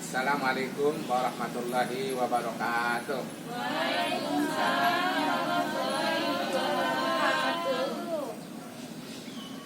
Assalamualaikum warahmatullahi wabarakatuh. Waalaikumsalam warahmatullahi wabarakatuh.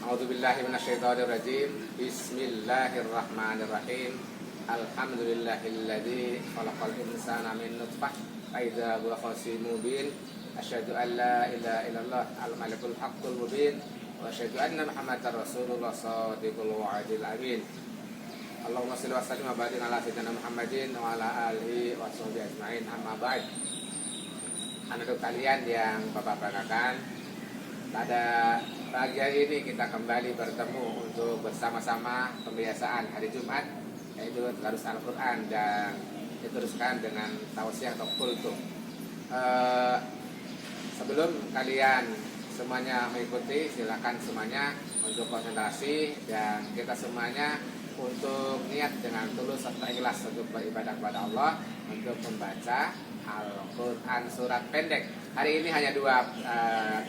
A'udzubillahi minasyaitonirrajim. Bismillahirrahmanirrahim. Alhamdulillahilladzi khalaqal insana min nutfah fa idza huwa khasimun mubin. Asyhadu an la ilaha illallah al-malikul haqqul mubin wa asyhadu anna Muhammadar Rasulullah shadiqul wa'dil amin. Allahumma shalli wa sallim wa barik ala sayyidina Muhammadin wa ala alihi wa sahbihi ajmain. Amma ba'd. Anak kalian yang Bapak banggakan, pada pagi hari ini kita kembali bertemu untuk bersama-sama pembiasaan hari Jumat, yaitu tadarus Al-Quran, dan diteruskan dengan tausiah atau kultum. Sebelum kalian semuanya mengikuti, silakan semuanya untuk konsentrasi dan kita semuanya untuk niat dengan tulus serta ikhlas untuk beribadah kepada Allah untuk membaca Al-Quran surat pendek. Hari ini hanya dua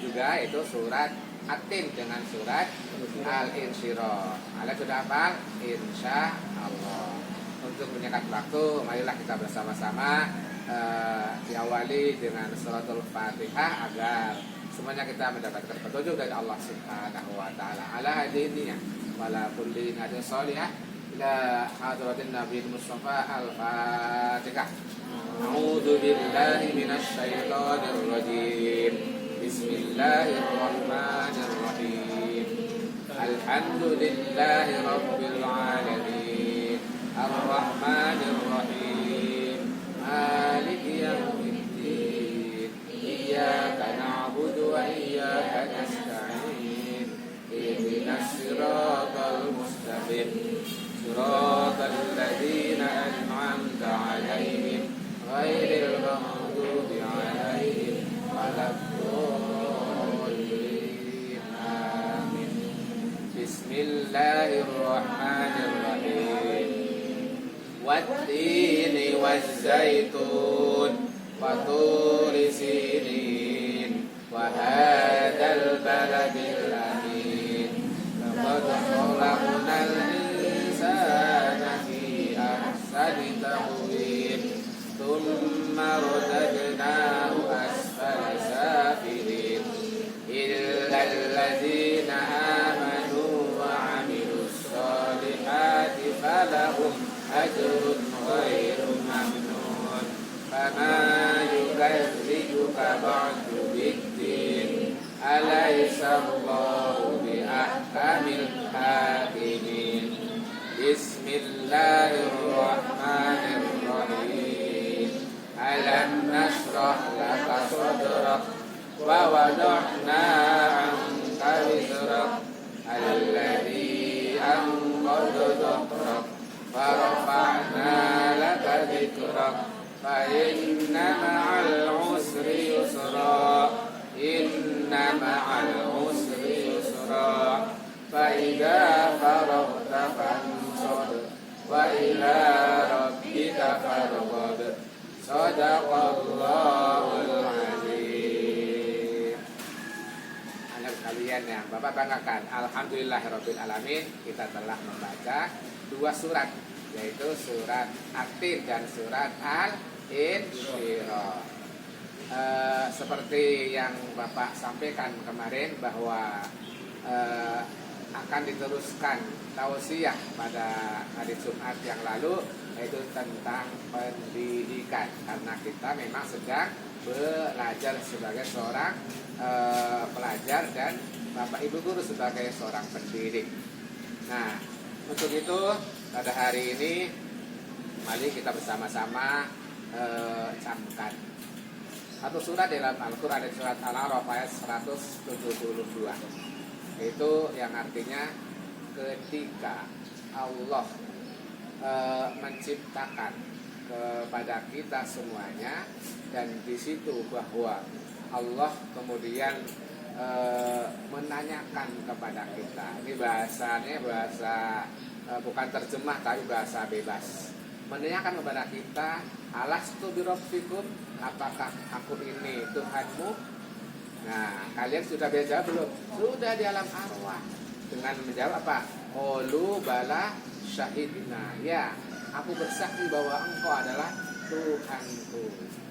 juga, yaitu surat At-Tin dengan surat Al-Insyirah. Kalian sudah hafal? Insya Allah. Untuk menyingkat waktu, marilah kita bersama-sama diawali dengan suratul Fatihah agar semuanya kita mendapatkan petunjuk dari Allah Subhanahu wa taala ala hadininya wala kulli nadin sholihah ila hadratin nabiyil mustafa al-Fatihah. A'udzu billahi minasy syaithanir rajim. Bismillahirrahmanirrahim. Alhamdulillahi rabbil alamin. Ar-rahmanir rahim. Maliki yaumiddin. Iyyaka na'budu wa iyyaka nasta'in. Ihdinas siratal mustaqim. Siratal ladzina an'amta 'alaihim ghairil maghdubi 'alaihim waladdallin. Amin. Bismillahirrahmanirrahim. Wat-tini waz-zaitun wa turi sinin wa hadzal baladil amin. Laqad khalaqnal insana fi ahsani taqwim. Thumma radadnahu asfala safilin. Illal ladzina amanu wa 'amilus solihati falahum ajrun ghairu mamnun. Fama yukadzibuka ba'du biddin. Alaysa Allahu bi ahkamil hakimin. Bismillahirrahmanirrahim. Alam nashrah laka sadrak wa wada'na 'anka wizrak alladzi anqadha dhahrak wa rafa'na laka dhikrak fa inna ma'al usri yusra. Inna ma'al usri yusra. Fa idza faraghta fansab wa ila rabbika farghab. Shadaqallahul azim. Anak kalian yang Bapak banggakan, alhamdulillahirabbil alamin, kita telah membaca dua surat, yaitu surat At-Tin dan surat Al-Insyirah. Seperti yang Bapak sampaikan kemarin bahwa akan diteruskan tausiah pada hari Jumat yang lalu, yaitu tentang pendidikan, karena kita memang sedang belajar sebagai seorang pelajar dan Bapak Ibu guru sebagai seorang pendidik. Nah, untuk itu pada hari ini mari kita bersama-sama camkan satu surat dalam Al-Quran, surat Al-A'raf ayat 172, itu yang artinya ketika Allah menciptakan kepada kita semuanya, dan di situ bahwa Allah kemudian menanyakan kepada kita. Ini bahasanya bahasa bukan terjemah tapi bahasa bebas. Menanyakan kepada kita, alastu birabbikum, apakah aku ini Tuhanmu? Nah, kalian sudah bisa jawab belum? Sudah di alam arwah. Dengan menjawab apa? Qalu bala syahidna. Ya, aku bersaksi bahwa engkau adalah Tuhanku.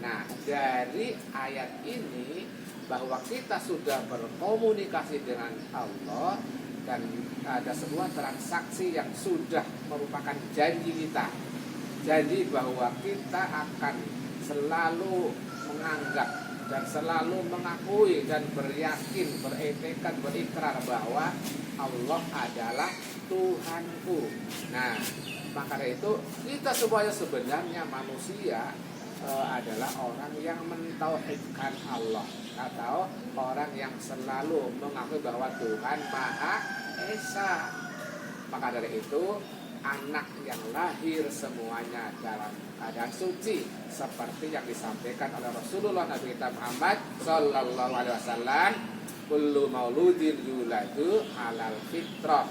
Nah, dari ayat ini bahwa kita sudah berkomunikasi dengan Allah dan ada sebuah transaksi yang sudah merupakan janji kita. Janji bahwa kita akan selalu menganggap dan selalu mengakui dan beryakin, beretikat, berikrar bahwa Allah adalah Tuhanku. Nah, maka dari itu kita semuanya sebenarnya manusia adalah orang yang mentauhidkan Allah atau orang yang selalu mengakui bahwa Tuhan Maha Esa. Maka dari itu anak yang lahir semuanya dalam keadaan suci seperti yang disampaikan oleh Rasulullah Nabi kita Muhammad Sallallahu Alaihi Wasallam, kullu mauludin yuladu halal fitrah.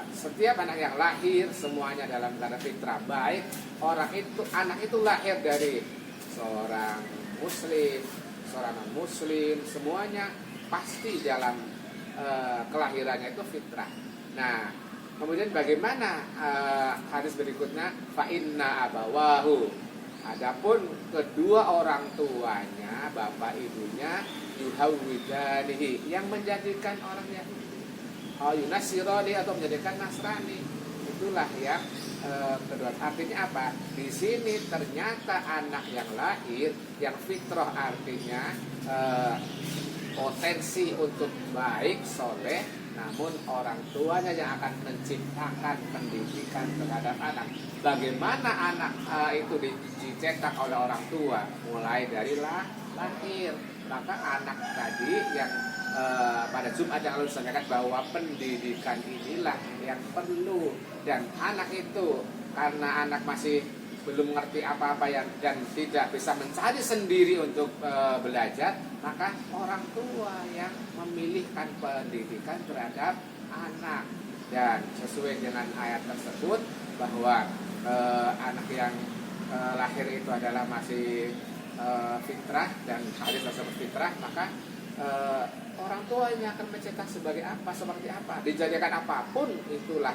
Setiap anak yang lahir semuanya dalam keadaan fitrah baik. Anak itu lahir dari seorang muslim, seorang non muslim, semuanya pasti dalam kelahirannya itu fitrah. Nah, kemudian bagaimana hadis berikutnya? Fa inna abawahu. Adapun kedua orang tuanya, bapak ibunya, yuhawwidanihi, yang menjadikan orang Yahudi, yunasirani atau menjadikan Nasrani. Itulah yang kedua. Artinya apa? Di sini ternyata anak yang lahir, yang fitrah artinya potensi untuk baik, soleh, namun orang tuanya yang akan menciptakan pendidikan terhadap anak. Bagaimana anak itu dicetak oleh orang tua? Mulai dari lahir. Maka anak tadi yang pada Jumat yang lalu disampaikan bahwa pendidikan inilah yang perlu. Dan anak itu karena anak masih belum mengerti apa-apa dan tidak bisa mencari sendiri untuk belajar, maka orang tua yang memilihkan pendidikan terhadap anak. Dan sesuai dengan ayat tersebut bahwa anak yang lahir itu adalah masih fitrah dan hadis tersebut fitrah, maka orang tuanya akan mencetak sebagai apa, seperti apa, dijadikan apapun itulah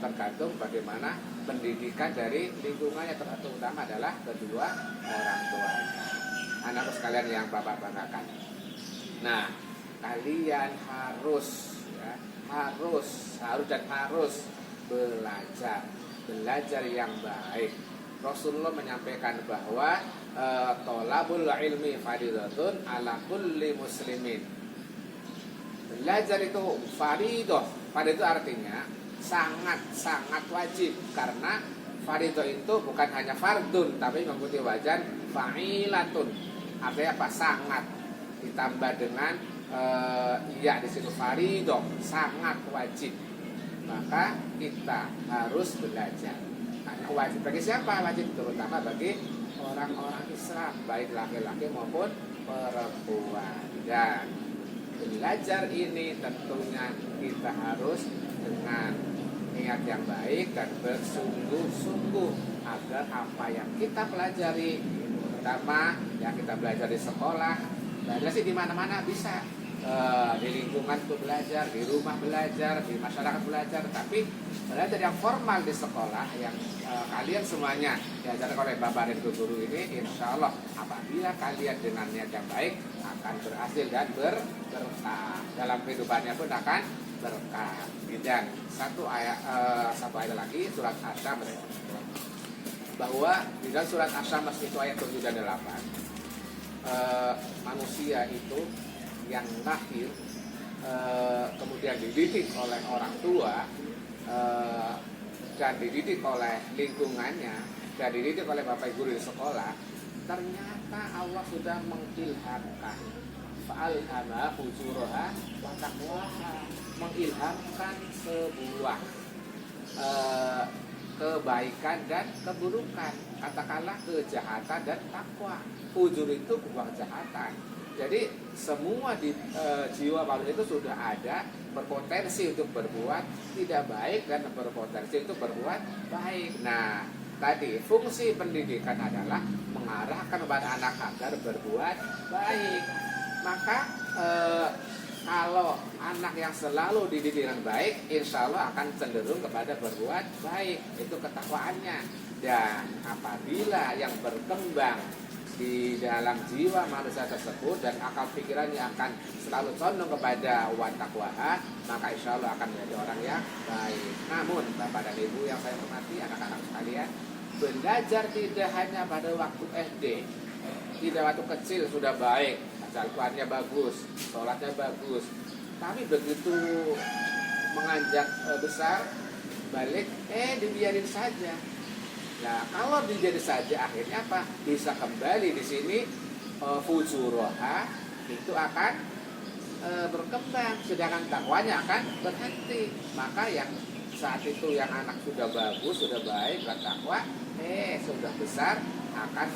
tergantung bagaimana pendidikan dari lingkungannya, terutama adalah kedua orang tuanya. Anakku sekalian yang Bapak banggakan. Nah, kalian harus belajar yang baik. Rasulullah menyampaikan bahwa tolabul ilmi faridatun ala kulli muslimin. Belajar itu faridah. Faridah itu artinya sangat wajib, karena faridah itu bukan hanya fardun tapi mengikuti wajan fa'ilatun. Artinya apa? Sangat ditambah dengan ya di situ faridah, sangat wajib. Maka kita harus belajar. Wajib bagi siapa? Wajib terutama bagi orang-orang Islam, baik laki-laki maupun perempuan. Dan belajar ini tentunya kita harus dengan niat yang baik dan bersungguh-sungguh agar apa yang kita pelajari, terutama yang kita belajar di sekolah, belajar sih di mana-mana bisa. Di lingkungan itu belajar, di rumah belajar, di masyarakat belajar, tapi belajar yang formal di sekolah yang kalian semuanya diajarkan oleh bapak dan guru ini, insya Allah apabila kalian dengan niat yang baik akan berhasil dan berkah dalam kehidupannya pun akan berkah. Dan satu ayat lagi surat Asy-Syams, bahwa di dalam surat Asy-Syams itu ayat 7 dan 8 manusia itu yang lahir kemudian dididik oleh orang tua dan dididik oleh lingkungannya dan dididik oleh bapak guru di sekolah, ternyata Allah sudah mengilhamkan fa'alhama fujuraha wa taqwaha, mengilhamkan sebuah kebaikan dan keburukan, katakanlah kejahatan dan takwa. Fujur itu bukan kejahatan. Jadi semua di jiwa manusia itu sudah ada berpotensi untuk berbuat tidak baik dan berpotensi untuk berbuat baik. Nah, tadi fungsi pendidikan adalah mengarahkan kepada anak agar berbuat baik. Maka kalau anak yang selalu dididik dengan baik, insya Allah akan cenderung kepada berbuat baik. Itu ketakwaannya. Dan apabila yang berkembang di dalam jiwa manusia tersebut dan akal pikirannya akan selalu condong kepada wattaqwaha, maka insya Allah akan menjadi orang yang baik. Namun Bapak dan Ibu yang saya hormati, anak-anak sekalian, belajar tidak hanya pada waktu SD, tidak waktu kecil sudah baik, baca Al-Qurannya bagus, sholatnya bagus, tapi begitu menganjak besar, balik, dibiarin saja. Nah, kalau dibiarin saja akhirnya apa? Bisa kembali di sini fujuroha itu akan berkembang, sedangkan takwanya akan berhenti. Maka yang saat itu yang anak sudah bagus, sudah baik, bertakwa, sudah besar akan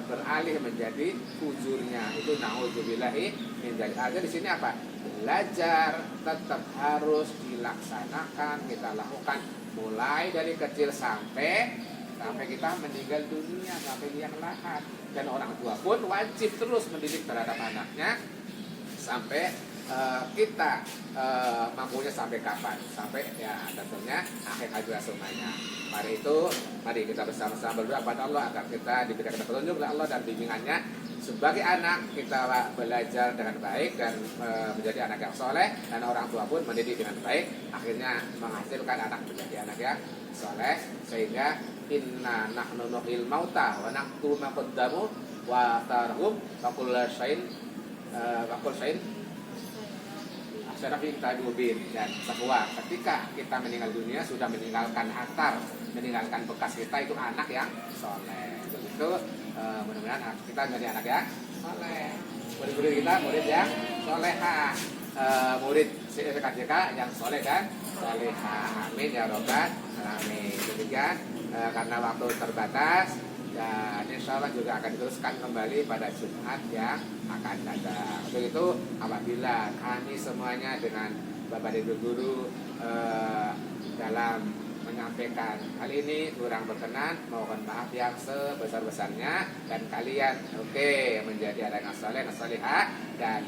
beralih menjadi fujurnya. Itu naudzubillahi min dzalik. Artinya di sini apa? Belajar tetap harus dilaksanakan, kita lakukan mulai dari kecil sampai kita meninggal dunia, sampai liang lahat. Dan orang tua pun wajib terus mendidik terhadap anaknya sampai kita mampunya sampai kapan, sampai ya tentunya akhir hayat semuanya. Mari kita bersama-sama berdoa pada Allah agar kita diberikan petunjuk oleh Allah dan bimbingannya. Sebagai anak kita belajar dengan baik dan menjadi anak yang soleh, dan orang tua pun mendidik dengan baik, akhirnya menghasilkan anak menjadi anak yang soleh. Sehingga inna nahnu nuhyil mauta wa naktubu ma qaddamu wa atharhum wa kullu syai'in Syarafin Tadubin. Dan sebuah ketika kita meninggal dunia sudah meninggalkan atar, meninggalkan bekas kita, itu anak yang soleh. Begitu mudah-mudahan kita menjadi anak yang soleh. Murid-murid kita murid yang solehah, murid KJK yang soleh dan solehah. Amin ya robbal alamin. Demikian karena waktu terbatas, dan insya Allah juga akan diteruskan kembali pada Jumat yang akan datang. Untuk itu apabila kami semuanya dengan Bapak Ibu Guru dalam menyampaikan hal ini kurang berkenan, mohon maaf yang sebesar-besarnya. Dan kalian menjadi anak yang saleh, salihah, dan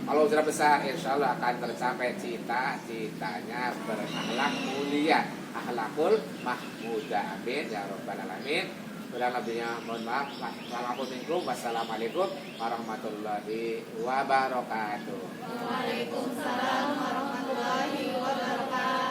kalau sudah besar insya Allah akan tercapai cita-citanya berakhlak mulia, akhlakul mahmudah. Amin ya robbal alamin. Kurang lebihnya mohon maaf. Wassalamualaikum warahmatullahi wabarakatuh. Waalaikumsalam warahmatullahi wabarakatuh.